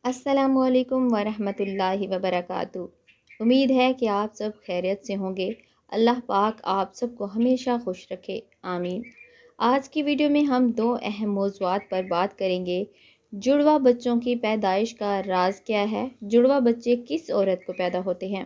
السلام علیکم ورحمۃ اللہ وبرکاتہ۔ امید ہے کہ آپ سب خیریت سے ہوں گے۔ اللہ پاک آپ سب کو ہمیشہ خوش رکھے، آمین۔ آج کی ویڈیو میں ہم دو اہم موضوعات پر بات کریں گے۔ جڑواں بچوں کی پیدائش کا راز کیا ہے؟ جڑواں بچے کس عورت کو پیدا ہوتے ہیں؟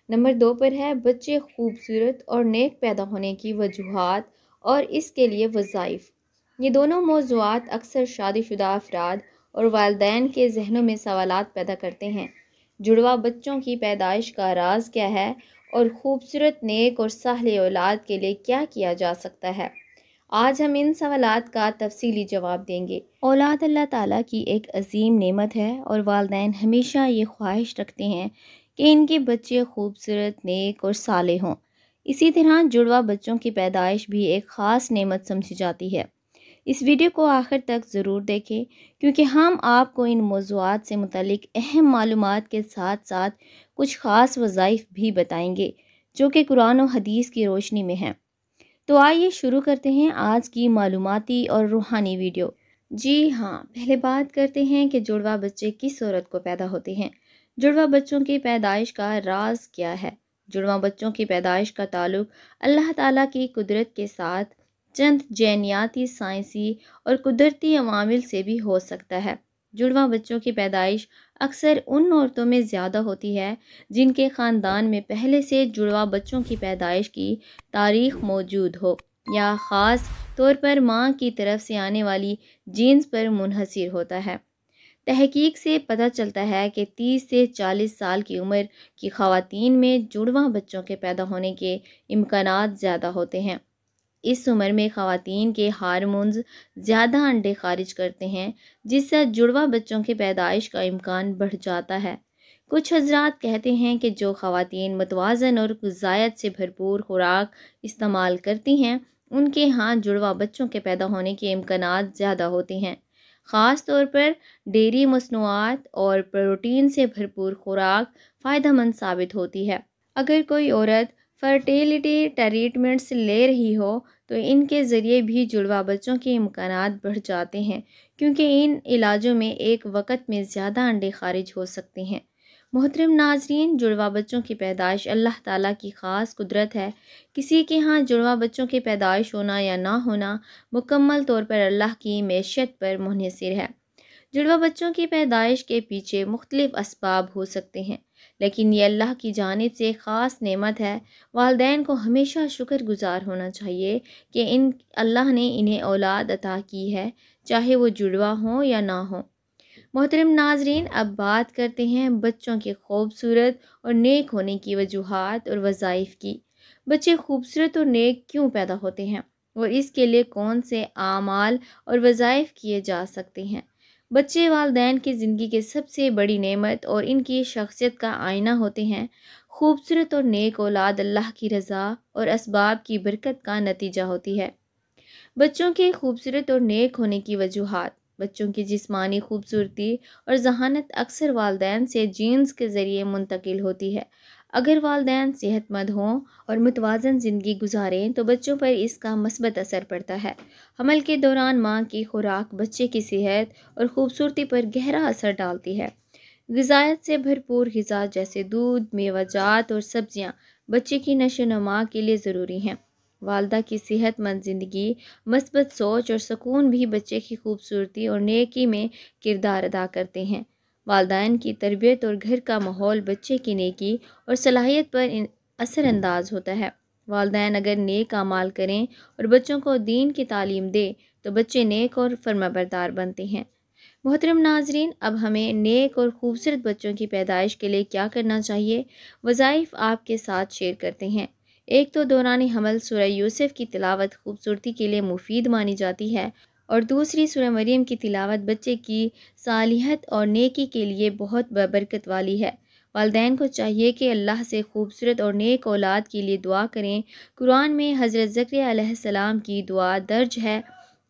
نمبر 2 پر ہے بچے خوبصورت اور نیک پیدا ہونے کی وجوہات اور اس کے لیے وظائف۔ یہ دونوں موضوعات اکثر شادی شدہ افراد اور والدین کے ذہنوں میں سوالات پیدا کرتے ہیں۔ جڑواں بچوں کی پیدائش کا راز کیا ہے اور خوبصورت، نیک اور صالح اولاد کے لیے کیا کیا جا سکتا ہے؟ آج ہم ان سوالات کا تفصیلی جواب دیں گے۔ اولاد اللہ تعالیٰ کی ایک عظیم نعمت ہے اور والدین ہمیشہ یہ خواہش رکھتے ہیں کہ ان کے بچے خوبصورت، نیک اور صالح ہوں۔ اسی طرح جڑواں بچوں کی پیدائش بھی ایک خاص نعمت سمجھی جاتی ہے۔ اس ویڈیو کو آخر تک ضرور دیکھیں کیونکہ ہم آپ کو ان موضوعات سے متعلق اہم معلومات کے ساتھ ساتھ کچھ خاص وظائف بھی بتائیں گے جو کہ قرآن و حدیث کی روشنی میں ہیں۔ تو آئیے شروع کرتے ہیں آج کی معلوماتی اور روحانی ویڈیو۔ جی ہاں، پہلے بات کرتے ہیں کہ جڑواں بچے کس عورت کو پیدا ہوتے ہیں۔ جڑواں بچوں کی پیدائش کا راز کیا ہے؟ جڑواں بچوں کی پیدائش کا تعلق اللہ تعالیٰ کی قدرت کے ساتھ چند جینیاتی، سائنسی اور قدرتی عوامل سے بھی ہو سکتا ہے۔ جڑواں بچوں کی پیدائش اکثر ان عورتوں میں زیادہ ہوتی ہے جن کے خاندان میں پہلے سے جڑواں بچوں کی پیدائش کی تاریخ موجود ہو یا خاص طور پر ماں کی طرف سے آنے والی جینز پر منحصر ہوتا ہے۔ تحقیق سے پتہ چلتا ہے کہ 30 سے 40 سال کی عمر کی خواتین میں جڑواں بچوں کے پیدا ہونے کے امکانات زیادہ ہوتے ہیں۔ اس عمر میں خواتین کے ہارمونز زیادہ انڈے خارج کرتے ہیں جس سے جڑواں بچوں کی پیدائش کا امکان بڑھ جاتا ہے۔ کچھ حضرات کہتے ہیں کہ جو خواتین متوازن اور غذائیت سے بھرپور خوراک استعمال کرتی ہیں ان کے ہاں جڑواں بچوں کے پیدا ہونے کے امکانات زیادہ ہوتے ہیں۔ خاص طور پر ڈیری مصنوعات اور پروٹین سے بھرپور خوراک فائدہ مند ثابت ہوتی ہے۔ اگر کوئی عورت فرٹیلیٹی ٹریٹمنٹس لے رہی ہو تو ان کے ذریعے بھی جڑواں بچوں کے امکانات بڑھ جاتے ہیں کیونکہ ان علاجوں میں ایک وقت میں زیادہ انڈے خارج ہو سکتے ہیں۔ محترم ناظرین، جڑواں بچوں کی پیدائش اللہ تعالیٰ کی خاص قدرت ہے۔ کسی کے ہاں جڑواں بچوں کی پیدائش ہونا یا نہ ہونا مکمل طور پر اللہ کی معیشت پر منحصر ہے۔ جڑواں بچوں کی پیدائش کے پیچھے مختلف اسباب ہو سکتے ہیں لیکن یہ اللہ کی جانب سے خاص نعمت ہے۔ والدین کو ہمیشہ شکر گزار ہونا چاہیے کہ اللہ نے انہیں اولاد عطا کی ہے، چاہے وہ جڑواں ہوں یا نہ ہوں۔ محترم ناظرین، اب بات کرتے ہیں بچوں کے خوبصورت اور نیک ہونے کی وجوہات اور وظائف کی۔ بچے خوبصورت اور نیک کیوں پیدا ہوتے ہیں اور اس کے لیے کون سے اعمال اور وظائف کیے جا سکتے ہیں؟ بچے والدین کی زندگی کے سب سے بڑی نعمت اور ان کی شخصیت کا آئینہ ہوتے ہیں۔ خوبصورت اور نیک اولاد اللہ کی رضا اور اسباب کی برکت کا نتیجہ ہوتی ہے۔ بچوں کے خوبصورت اور نیک ہونے کی وجوہات۔ بچوں کی جسمانی خوبصورتی اور ذہانت اکثر والدین سے جینز کے ذریعے منتقل ہوتی ہے۔ اگر والدین صحت مند ہوں اور متوازن زندگی گزاریں تو بچوں پر اس کا مثبت اثر پڑتا ہے۔ حمل کے دوران ماں کی خوراک بچے کی صحت اور خوبصورتی پر گہرا اثر ڈالتی ہے۔ غذائیت سے بھرپور غذا جیسے دودھ، میوہ جات اور سبزیاں بچے کی نشو و نما کے لیے ضروری ہیں۔ والدہ کی صحت مند زندگی، مثبت سوچ اور سکون بھی بچے کی خوبصورتی اور نیکی میں کردار ادا کرتے ہیں۔ والدین کی تربیت اور گھر کا ماحول بچے کی نیکی اور صلاحیت پر اثر انداز ہوتا ہے۔ والدین اگر نیک اعمال کریں اور بچوں کو دین کی تعلیم دے تو بچے نیک اور فرمانبردار بنتے ہیں۔ محترم ناظرین، اب ہمیں نیک اور خوبصورت بچوں کی پیدائش کے لیے کیا کرنا چاہیے؟ وظائف آپ کے ساتھ شیئر کرتے ہیں۔ ایک تو دوران حمل سورہ یوسف کی تلاوت خوبصورتی کے لیے مفید مانی جاتی ہے اور دوسری سورہ مریم کی تلاوت بچے کی صالحیت اور نیکی کے لیے بہت برکت والی ہے۔ والدین کو چاہیے کہ اللہ سے خوبصورت اور نیک اولاد کے لیے دعا کریں۔ قرآن میں حضرت زکریا علیہ السلام کی دعا درج ہے: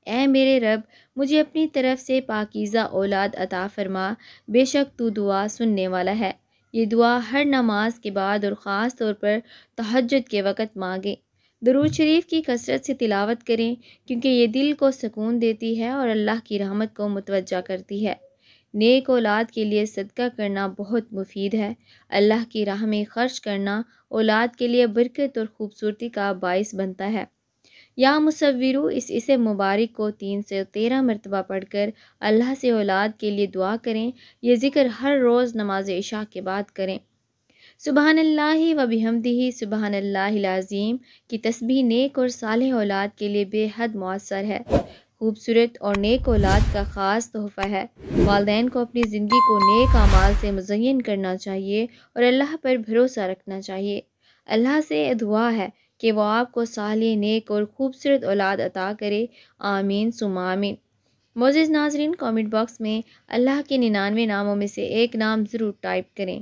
اے میرے رب، مجھے اپنی طرف سے پاکیزہ اولاد عطا فرما، بے شک تو دعا سننے والا ہے۔ یہ دعا ہر نماز کے بعد اور خاص طور پر تہجد کے وقت مانگیں۔ درود شریف کی کثرت سے تلاوت کریں کیونکہ یہ دل کو سکون دیتی ہے اور اللہ کی رحمت کو متوجہ کرتی ہے۔ نیک اولاد کے لیے صدقہ کرنا بہت مفید ہے۔ اللہ کی راہ میں خرچ کرنا اولاد کے لیے برکت اور خوبصورتی کا باعث بنتا ہے۔ یا مصورو، اس مبارک کو 3 سے 13 مرتبہ پڑھ کر اللہ سے اولاد کے لیے دعا کریں۔ یہ ذکر ہر روز نماز عشاء کے بعد کریں۔ سبحان اللہ و بحمدہ سبحان اللہ العظیم کی تسبیح نیک اور صالح اولاد کے لیے بے حد مؤثر ہے۔ خوبصورت اور نیک اولاد کا خاص تحفہ ہے۔ والدین کو اپنی زندگی کو نیک اعمال سے مزین کرنا چاہیے اور اللہ پر بھروسہ رکھنا چاہیے۔ اللہ سے دعا ہے کہ وہ آپ کو صالح، نیک اور خوبصورت اولاد عطا کرے۔ آمین ثم آمین۔ معزز ناظرین، کامنٹ باکس میں اللہ کے 99 ناموں میں سے ایک نام ضرور ٹائپ کریں۔